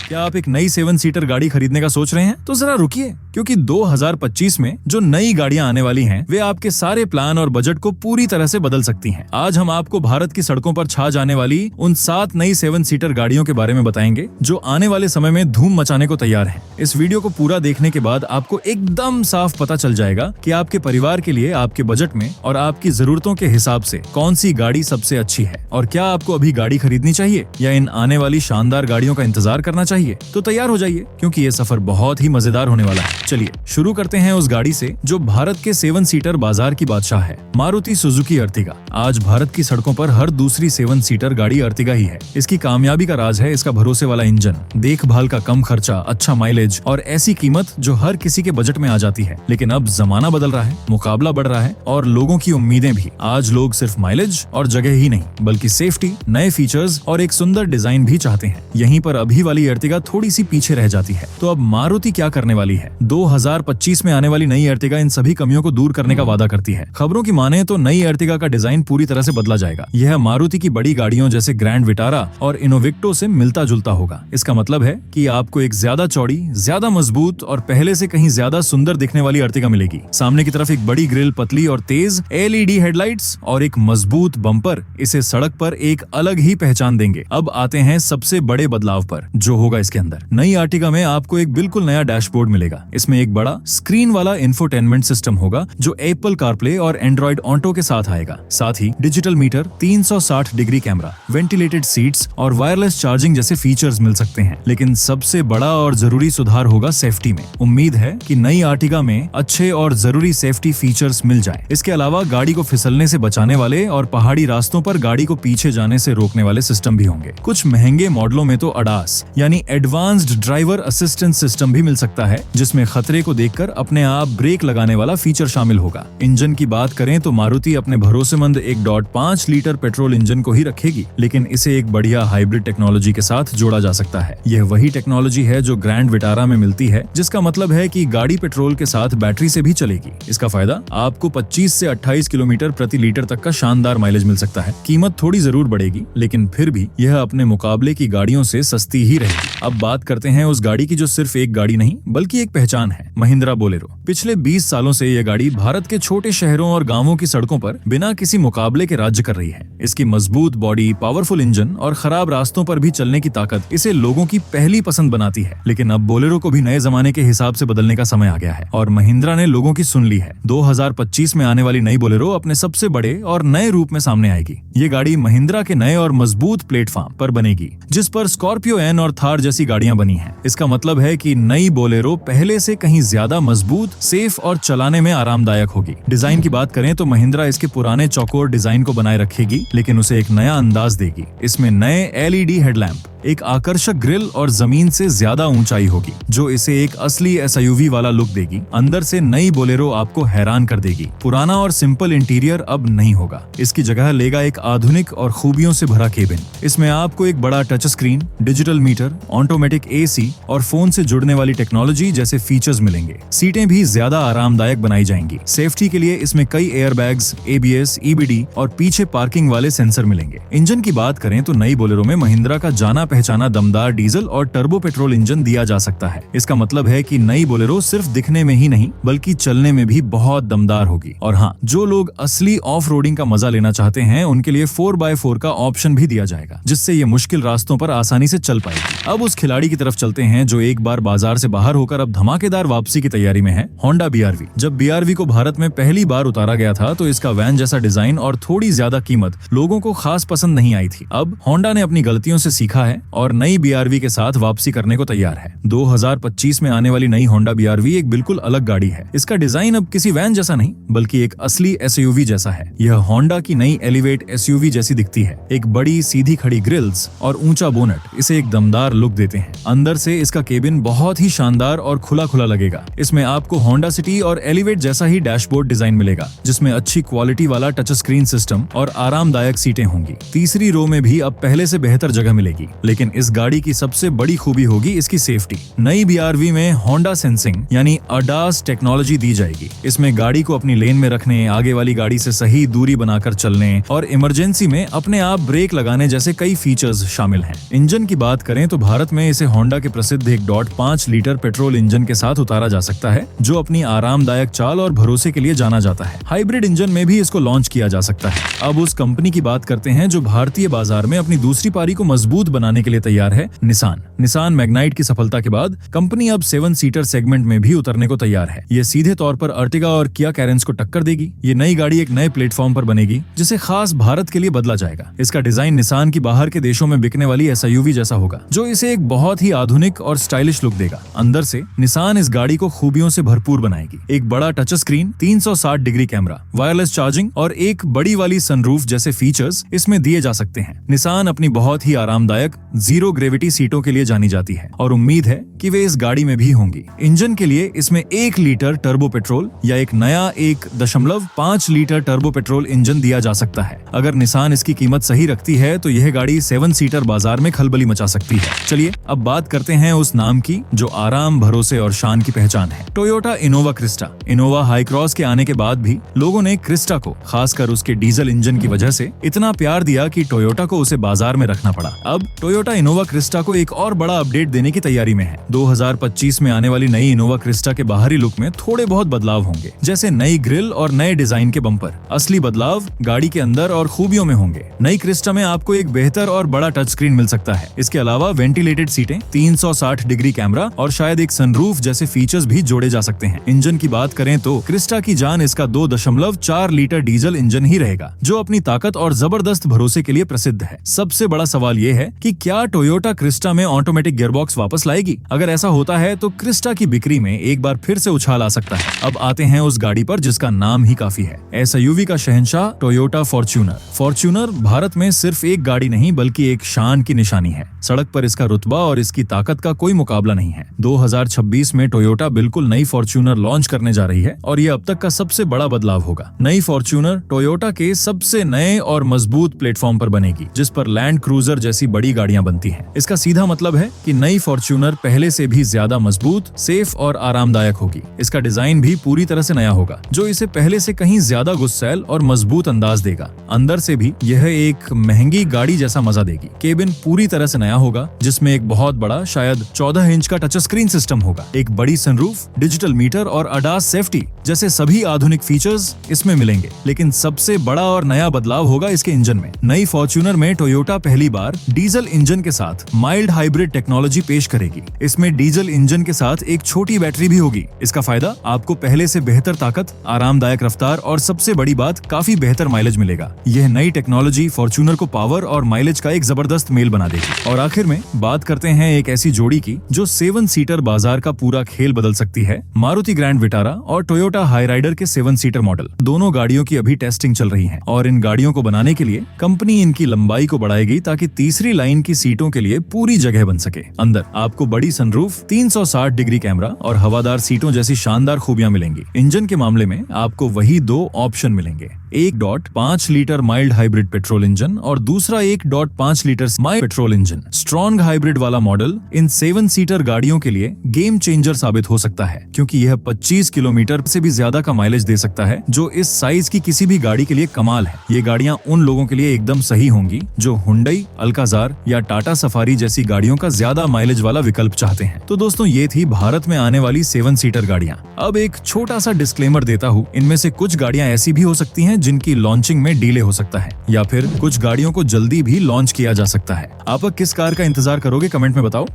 क्या आप एक नई 7 सीटर गाड़ी खरीदने का सोच रहे हैं? तो जरा रुकिए, क्योंकि 2025 में जो नई गाड़ियां आने वाली हैं, वे आपके सारे प्लान और बजट को पूरी तरह से बदल सकती हैं। आज हम आपको भारत की सड़कों पर छा जाने वाली उन 7 नई 7 सीटर गाड़ियों के बारे में बताएंगे जो आने वाले समय में धूम मचाने को तैयार हैं। इस वीडियो को पूरा देखने के बाद आपको एकदम साफ पता चल जाएगा कि आपके परिवार के लिए आपके बजट में और आपकी जरूरतों के हिसाब से कौन सी गाड़ी सबसे अच्छी है, और क्या आपको अभी गाड़ी खरीदनी चाहिए या इन आने वाली शानदार गाड़ियों का इंतजार करना चाहिए। तो तैयार हो जाइए, क्योंकि ये सफर बहुत ही मजेदार होने वाला है। चलिए शुरू करते हैं उस गाड़ी से जो भारत के 7 सीटर बाजार की बादशाह है, मारुति सुजुकी अर्टिगा। आज भारत की सड़कों पर हर दूसरी 7 सीटर गाड़ी अर्टिगा ही है। इसकी कामयाबी का राज है इसका भरोसे वाला इंजन, देखभाल का कम खर्चा, अच्छा माइलेज और ऐसी कीमत जो हर किसी के बजट में आ जाती है। लेकिन अब जमाना बदल रहा है, मुकाबला बढ़ रहा है और लोगों की उम्मीदें भी। आज लोग सिर्फ माइलेज और जगह ही नहीं, बल्कि सेफ्टी, नए फीचर्स और एक सुंदर डिजाइन भी चाहते हैं। यहीं पर अभी वाली अर्टिगा थोड़ी सी पीछे रह जाती है। तो अब मारुति क्या करने वाली है? 2025 में आने वाली नई अर्टिगा इन सभी कमियों को दूर करने का वादा करती है। खबरों की माने तो नई अर्टिगा का डिजाइन पूरी तरह से बदला जाएगा। यह मारुति की बड़ी गाड़ियों जैसे ग्रैंड विटारा और इनोविक्टो से मिलता जुलता होगा। इसका मतलब है कि आपको एक ज्यादा चौड़ी, ज्यादा मजबूत और पहले से कहीं ज्यादा सुंदर दिखने वाली अर्टिगा मिलेगी। सामने की तरफ एक बड़ी ग्रिल, पतली और तेज LED हेडलाइट्स और एक मजबूत बम्पर इसे सड़क पर एक अलग ही पहचान देंगे। अब आते हैं सबसे बड़े बदलाव पर जो होगा इसके अंदर। नई अर्टिगा में आपको एक बिल्कुल नया डैशबोर्ड मिलेगा। इसमें एक बड़ा स्क्रीन वाला इंफोटेनमेंट सिस्टम होगा जो एप्पल कारप्ले और एंड्रॉइड ऑटो के साथ आएगा। साथ ही digital meter, 360 degree camera, ventilated seats और वायरलेस चार्जिंग जैसे फीचर्स मिल सकते हैं। लेकिन सबसे बड़ा और जरूरी सुधार होगा सेफ्टी में। उम्मीद है कि नई अर्टिगा में अच्छे और जरूरी सेफ्टी फीचर्स मिल जाए। इसके अलावा गाड़ी को फिसलने से बचाने वाले और पहाड़ी रास्तों पर गाड़ी को पीछे जाने से रोकने वाले सिस्टम भी होंगे। कुछ महंगे मॉडलों में तो ADAS यानी एडवांस्ड ड्राइवर असिस्टेंस सिस्टम भी मिल सकता है, जिसमें खतरे को देखकर अपने आप ब्रेक लगाने वाला फीचर शामिल होगा। इंजन की बात करें तो मारुति अपने भरोसेमंद 1.5 लीटर पेट्रोल इंजन को ही रखेगी, लेकिन इसे एक बढ़िया हाइब्रिड टेक्नोलॉजी के साथ जोड़ा जा सकता है। यह वही टेक्नोलॉजी है जो ग्रैंड विटारा में मिलती है, जिसका मतलब है कि गाड़ी पेट्रोल के साथ बैटरी से भी चलेगी। इसका फायदा आपको 25 से 28 किलोमीटर प्रति लीटर तक का शानदार माइलेज मिल सकता है। कीमत थोड़ी जरूर बढ़ेगी, लेकिन फिर भी यह अपने मुकाबले की गाड़ियों से सस्ती ही रहेगी। अब बात करते हैं उस गाड़ी की जो सिर्फ एक गाड़ी नहीं बल्कि एक पहचान है, महिंद्रा बोलेरो। पिछले 20 सालों से यह गाड़ी भारत के छोटे शहरों और गांवों की सड़कों पर बिना किसी मुकाबले के राज्य कर रही है। इसकी मजबूत बॉडी, पावरफुल इंजन और खराब रास्तों पर भी चलने की ताकत इसे लोगों की पहली पसंद बनाती है। लेकिन अब बोलेरो को भी नए जमाने के हिसाब से बदलने का समय आ गया है और महिंद्रा ने लोगों की सुन ली है। 2025 में आने वाली नई बोलेरो अपने सबसे बड़े और नए रूप में सामने आएगी। ये गाड़ी महिंद्रा के नए और मजबूत प्लेटफॉर्म पर बनेगी, जिस पर स्कॉर्पियो एन और थार जैसी गाड़ियां बनी हैं। इसका मतलब है कि नई बोलेरो पहले से कहीं ज्यादा मजबूत, सेफ और चलाने में आरामदायक होगी। डिजाइन की बात करें तो महिंद्रा इसके पुराने चौकोर डिजाइन को बनाए रखेगी, लेकिन उसे एक नया अंदाज देगी। इसमें नए LED हेडलैम्प, एक आकर्षक ग्रिल और जमीन से ज्यादा ऊंचाई होगी, जो इसे एक असली SUV वाला लुक देगी। अंदर से नई बोलेरो आपको हैरान कर देगी। पुराना और सिंपल इंटीरियर अब नहीं होगा, इसकी जगह लेगा एक आधुनिक और खूबियों से भरा केबिन। इसमें आपको एक बड़ा touch screen, digital meter, automatic AC और फोन से जुड़ने वाली टेक्नोलॉजी जैसे फीचर्स मिलेंगे। सीटें भी ज्यादा आरामदायक बनाई जाएंगी। सेफ्टी के लिए इसमें कई एयरबैग्स, ABS, EBD और पीछे पार्किंग वाले सेंसर मिलेंगे। इंजन की बात करें तो नई बोलेरो में महिंद्रा का जाना पहचाना दमदार डीजल और टर्बो पेट्रोल इंजन दिया जा सकता है। इसका मतलब है कि नई बोलेरो सिर्फ दिखने में ही नहीं बल्कि चलने में भी बहुत दमदार होगी। और हाँ, जो लोग असली ऑफ रोडिंग का मजा लेना चाहते हैं उनके लिए 4x4 का ऑप्शन भी दिया जाएगा, जिससे ये मुश्किल रास्तों पर आसानी से चल पाएगी। अब उस खिलाड़ी की तरफ चलते हैं जो एक बार बाजार से बाहर होकर अब धमाकेदार वापसी की तैयारी में है, होंडा BRV। जब BRV को भारत में पहली बार उतारा गया था तो इसका वैन जैसा डिजाइन और थोड़ी ज्यादा कीमत लोगों को खास पसंद नहीं आई थी। अब होंडा ने अपनी गलतियों से सीखा है और नई BRV के साथ वापसी करने को तैयार है। 2025 में आने वाली नई होंडा BRV एक बिल्कुल अलग गाड़ी है। इसका डिजाइन अब किसी वैन जैसा नहीं बल्कि एक असली SUV जैसा है। यह होंडा की नई एलिवेट SUV जैसी दिखती है। एक बड़ी सीधी खड़ी ग्रिल्स और ऊंचा बोनट इसे एक दमदार लुक देते हैं। अंदर से इसका केबिन बहुत ही शानदार और खुला खुला लगेगा। इसमें आपको होंडा सिटी और एलिवेट जैसा ही डैशबोर्ड डिजाइन मिलेगा, जिसमें अच्छी क्वालिटी वाला टच स्क्रीन सिस्टम और आरामदायक सीटें होंगी। तीसरी रो में भी अब पहले से बेहतर जगह मिलेगी, लेकिन इस गाड़ी की सबसे बड़ी खूबी होगी इसकी सेफ्टी। नई BRV में होंडा सेंसिंग यानी ADAS टेक्नोलॉजी दी जाएगी। इसमें गाड़ी को अपनी लेन में रखने, आगे वाली गाड़ी से सही दूरी बनाकर चलने और इमरजेंसी में अपने आप ब्रेक लगाने जैसे कई फीचर्स शामिल हैं। इंजन की बात करें तो भारत में इसे होंडा के प्रसिद्ध 1.5 लीटर पेट्रोल इंजन के साथ उतारा जा सकता है, जो अपनी आरामदायक चाल और भरोसे के लिए जाना जाता है। हाइब्रिड इंजन में भी इसको लॉन्च किया जा सकता है। अब उस कंपनी की बात करते हैं जो भारतीय बाजार में अपनी दूसरी पारी को मजबूत बनाने के लिए तैयार है, निसान मैग्नाइट की सफलता के बाद कंपनी अब 7 सीटर सेगमेंट में भी उतरने को तैयार है। ये सीधे तौर पर अर्टिगा और किया कैरेंस को टक्कर देगी। ये नई गाड़ी एक नए प्लेटफॉर्म पर बनेगी जिसे खास भारत के लिए बदला जाएगा। इसका डिजाइन निसान की बाहर के देशों में बिकने वाली SUV जैसा होगा, जो इसे एक बहुत ही आधुनिक और स्टाइलिश लुक देगा। अंदर से निसान इस गाड़ी को खूबियों से भरपूर बनाएगी। एक बड़ा touch screen, 360 degree camera, wireless charging और एक बड़ी वाली सनरूफ जैसे फीचर्स इसमें दिए जा सकते हैं। निसान अपनी बहुत ही आरामदायक जीरो ग्रेविटी सीटों के लिए जानी जाती है और उम्मीद है कि वे इस गाड़ी में भी होंगी। इंजन के लिए इसमें 1 लीटर टर्बो पेट्रोल या एक नया 1.5 लीटर टर्बो पेट्रोल इंजन दिया जा सकता है। अगर निसान इसकी कीमत सही रखती है तो यह गाड़ी 7 सीटर बाजार में खलबली मचा सकती है। चलिए अब बात करते हैं उस नाम की जो आराम, भरोसे और शान की पहचान है, Toyota Innova Crysta. Innova high cross के आने के बाद भी लोगों ने क्रिस्टा को, खासकर उसके डीजल इंजन की वजह से, इतना प्यार दिया कि टोयोटा को उसे बाजार में रखना पड़ा। अब टोयोटा इनोवा क्रिस्टा को एक और बड़ा अपडेट देने की तैयारी में है। 2025 में आने वाली नई इनोवा क्रिस्टा के बाहरी लुक में थोड़े बहुत बदलाव होंगे, जैसे नई ग्रिल और नए डिजाइन के बम्पर। असली बदलाव गाड़ी के अंदर और खूबियों में होंगे। नई क्रिस्टा में आपको एक बेहतर और बड़ा टच स्क्रीन मिल सकता है। इसके अलावा वेंटिलेटेड सीटें, 360 डिग्री कैमरा और शायद एक सनरूफ जैसे फीचर्स भी जोड़े जा सकते हैं। इंजन की बात करें तो क्रिस्टा की जान इसका 2.4 लीटर डीजल इंजन ही रहेगा, जो अपनी ताकत और जबरदस्त भरोसे के लिए प्रसिद्ध है। सबसे बड़ा सवाल ये है कि क्या टोयोटा क्रिस्टा में ऑटोमेटिक गियरबॉक्स वापस लाएगी? अगर ऐसा होता है तो क्रिस्टा की बिक्री में एक बार फिर से उछाल आ सकता है। अब आते हैं उस गाड़ी पर जिसका नाम ही काफी है, SUV का शहंशाह टोयोटा फॉर्च्यूनर। फॉर्च्यूनर भारत में सिर्फ एक गाड़ी नहीं बल्कि एक शान की निशानी है। सड़क पर इसका रुतबा और इसकी ताकत का कोई मुकाबला नहीं है। 2026 में टोयोटा बिल्कुल नई फॉर्च्यूनर लॉन्च करने जा रही है और ये अब तक का सबसे बड़ा बदलाव होगा। नई फॉर्च्यूनर टोयोटा के सबसे नए और मजबूत प्लेटफॉर्म पर बनेगी, जिस पर लैंड क्रूजर जैसी बड़ी गाड़ियां बनती हैं। इसका सीधा मतलब है कि नई फॉर्च्यूनर पहले से भी ज्यादा मजबूत, सेफ और आरामदायक होगी। इसका डिजाइन भी पूरी तरह से नया होगा, जो इसे पहले से कहीं ज्यादा गुस्सैल और मजबूत अंदाज देगा। अंदर से भी यह एक महंगी गाड़ी जैसा मजा देगी। केबिन पूरी तरह से नया होगा, जिसमें एक बहुत बड़ा, शायद 14 इंच का टच स्क्रीन सिस्टम होगा। एक बड़ी सनरूफ, डिजिटल मीटर और ADAS सेफ्टी जैसे सभी आधुनिक फीचर्स इसमें मिलेंगे। लेकिन सबसे बड़ा और नया बदलाव होगा इसके इंजन में। नई फॉर्च्यूनर में टोयोटा पहली बार डीजल इंजन के साथ माइल्ड हाइब्रिड टेक्नोलॉजी पेश करेगी। इसमें डीजल इंजन के साथ एक छोटी बैटरी भी होगी। इसका फायदा आपको पहले से बेहतर ताकत, आरामदायक रफ्तार और सबसे बड़ी बात, काफी बेहतर माइलेज मिलेगा। यह नई टेक्नोलॉजी फॉर्च्यूनर को पावर और माइलेज का एक जबरदस्त मेल बना देगी। और आखिर में बात करते हैं एक ऐसी जोड़ी की जो 7 सीटर बाजार का पूरा खेल बदल सकती है, मारुति ग्रैंड विटारा और टोयोटा हाईराइडर के 7 सीटर मॉडल। दोनों गाड़ियों की अभी टेस्टिंग चल रही है और इन गाड़ियों को बनाने के लिए कंपनी इनकी लंबाई को बढ़ाएगी ताकि तीसरी लाइन की सीटों के लिए पूरी जगह बन सके। अंदर आपको बड़ी सनरूफ, 360 डिग्री कैमरा और हवादार सीटों जैसी शानदार खूबियां मिलेंगी। इंजन के मामले में आपको वही 2 ऑप्शन मिलेंगे, 1.5 litre mild hybrid petrol engine और दूसरा 1.5 litre mild petrol engine. Strong hybrid वाला मॉडल इन 7 सीटर गाड़ियों के लिए गेम चेंजर साबित हो सकता है, क्योंकि यह 25 किलोमीटर से भी ज्यादा का माइलेज दे सकता है, जो इस साइज की किसी भी गाड़ी के लिए कमाल है। ये गाड़ियां उन लोगों के लिए एकदम सही होंगी जो हुंडई, अल्काजार या टाटा सफारी जैसी गाड़ियों का ज्यादा माइलेज वाला विकल्प चाहते हैं। तो दोस्तों, ये थी भारत में आने वाली 7 सीटर गाड़ियां। अब एक छोटा सा डिस्क्लेमर देता हूँ, इनमें से कुछ गाड़ियां ऐसी भी हो सकती हैं जिनकी लॉन्चिंग में डिले हो सकता है, या फिर कुछ गाड़ियों को जल्दी भी लॉन्च किया जा सकता है। आप किस कार का इंतजार करोगे, कमेंट में बताओ।